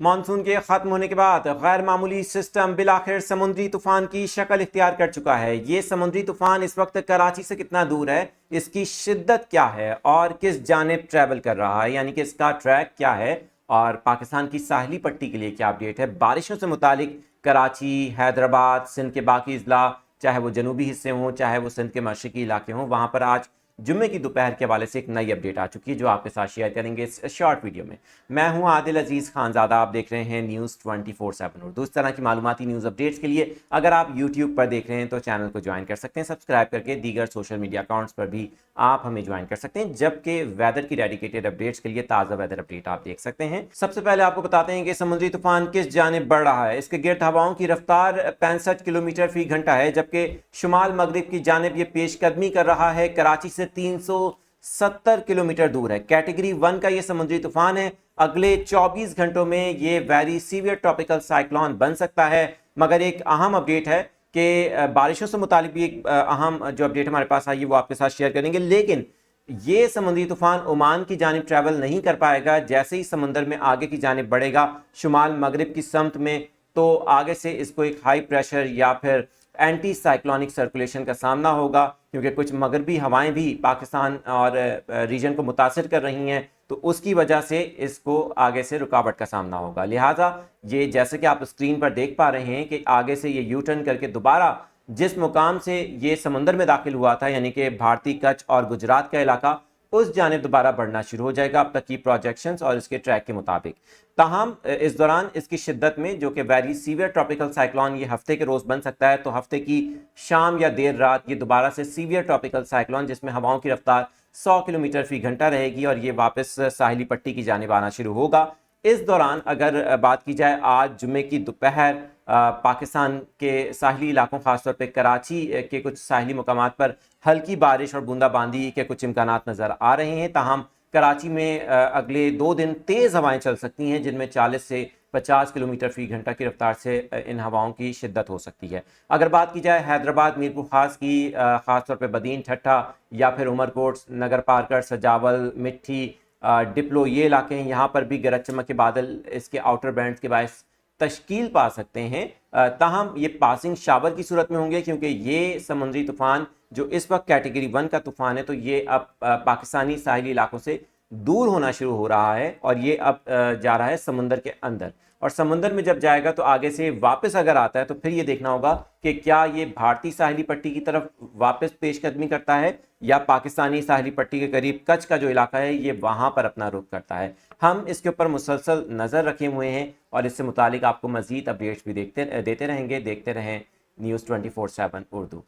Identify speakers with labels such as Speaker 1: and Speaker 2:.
Speaker 1: Monsoon के खत्म होने के बाद गैर मामूली सिस्टम बिलाखिर समुद्री तूफान की शक्ल इख्तियार कर चुका है। ये समुद्री तूफान इस वक्त कराची से कितना दूर है, इसकी शिद्दत क्या है और किस जानिब ट्रैवल कर रहा है, यानी कि इसका ट्रैक क्या है और पाकिस्तान की साहली पट्टी के लिए क्या अपडेट है। बारिशों से मुतालिक कराची, हैदराबाद, सिंध के बाकी अजला, चाहे वो जनूबी हिस्से हों चाहे वो सिंध के मशरकी इलाके हों, वहाँ पर आज जुम्मे की दोपहर के हवाले से एक नई अपडेट आ चुकी है जो आपके साथ शेयर करेंगे इस शॉर्ट वीडियो में। मैं हूं आदिल अजीज खानजादा, आप देख रहे हैं न्यूज़ 24/7 उर्दू। इस तरह की मालूमाती न्यूज़ अपडेट्स के लिए अगर आप यूट्यूब पर देख रहे हैं तो चैनल को ज्वाइन कर सकते हैं सब्सक्राइब करके। दीगर सोशल मीडिया अकाउंट्स पर भी आप हमें ज्वाइन कर सकते हैं, जबकि वेदर की डेडिकेटेड अपडेट्स के लिए ताज़ा वेदर अपडेट आप देख सकते हैं। सबसे पहले आपको बताते हैं कि समुद्री तूफान किस जानिब बढ़ रहा है। इसके गिर्द हवाओं की रफ्तार 65 किलोमीटर फी घंटा है, जबकि शुमाल मगरिब की जानिब ये पेशकदमी कर रहा है। कराची से 370 किलोमीटर दूर है। कैटेगरी 1 का ये समुद्री तूफान है। अगले 24 घंटों में ये वेरी सीवियर ट्रॉपिकल साइक्लोन बन सकता है। मगर एक अहम अपडेट है कि बारिशों से मुतालिक भी एक अहम जो अपडेट हमारे पास आई है वो आपके साथ शेयर करेंगे। लेकिन ये समुद्री तूफान ओमान की जानिब ट्रैवल नहीं कर पाएगा। जैसे ही समंदर में आगे की जानिब बढ़ेगा शुमाल मगरिब की समत में, तो आगे से इसको एक हाई प्रेशर या फिर एंटी साइक्लोनिक सर्कुलेशन का सामना होगा, क्योंकि कुछ मगरबी हवाएं भी पाकिस्तान और रीजन को मुतासिर कर रही हैं, तो उसकी वजह से इसको आगे से रुकावट का सामना होगा। लिहाजा ये जैसे कि आप स्क्रीन पर देख पा रहे हैं कि आगे से ये यू टर्न करके दोबारा जिस मुकाम से ये समंदर में दाखिल हुआ था, यानी कि भारतीय कच्छ और गुजरात का इलाका, उस जानिब दोबारा बढ़ना शुरू हो जाएगा अब तक की प्रोजेक्शंस और इसके ट्रैक के मुताबिक। ताहम इस दौरान इसकी शिद्दत में, जो कि वेरी सीवियर ट्रॉपिकल साइक्लोन ये हफ्ते के रोज बन सकता है, तो हफ्ते की शाम या देर रात ये दोबारा से सीवियर ट्रॉपिकल साइक्लोन जिसमें हवाओं की रफ्तार 100 किलोमीटर फी घंटा रहेगी और ये वापस साहिली पट्टी की जानिब आना शुरू होगा। इस दौरान अगर बात की जाए आज जुम्मे की दोपहर पाकिस्तान के साहली इलाकों खासतौर पे कराची के कुछ साहली मुकामात पर हल्की बारिश और बूंदाबांदी के कुछ इम्कानात नज़र आ रहे हैं। ताहम कराची में अगले 2 दिन तेज़ हवाएं चल सकती हैं, जिनमें 40 से 50 किलोमीटर फी घंटा की रफ्तार से इन हवाओं की शिद्दत हो सकती है। अगर बात की जाए हैदराबाद मीरपुर खास की, खासतौर पे बदीन, ठट्ठा या फिर उमरकोट, नगर पारकर, सजावल, मिट्टी, डिप्लो, ये इलाके हैं, यहाँ पर भी गरज चमक के बादल इसके आउटर बैंड्स के बायस तश्कील पा सकते हैं। ताहम ये पासिंग शावर की सूरत में होंगे, क्योंकि ये समुद्री तूफान जो इस वक्त कैटेगरी 1 का तूफान है, तो ये अब पाकिस्तानी साहिली इलाकों से दूर होना शुरू हो रहा है और ये अब जा रहा है समुंदर के अंदर। और समुंदर में जब जाएगा तो आगे से वापस अगर आता है तो फिर ये देखना होगा कि क्या ये भारतीय साहिली पट्टी की तरफ वापस पेशकदमी करता है या पाकिस्तानी साहिली पट्टी के करीब कच्छ का जो इलाका है ये वहां पर अपना रुख करता है। हम इसके ऊपर मुसलसल नज़र रखे हुए हैं और इससे मुतालिक आपको मजीद अपडेट्स भी देते रहेंगे। देखते रहें न्यूज़ 24/7 उर्दू।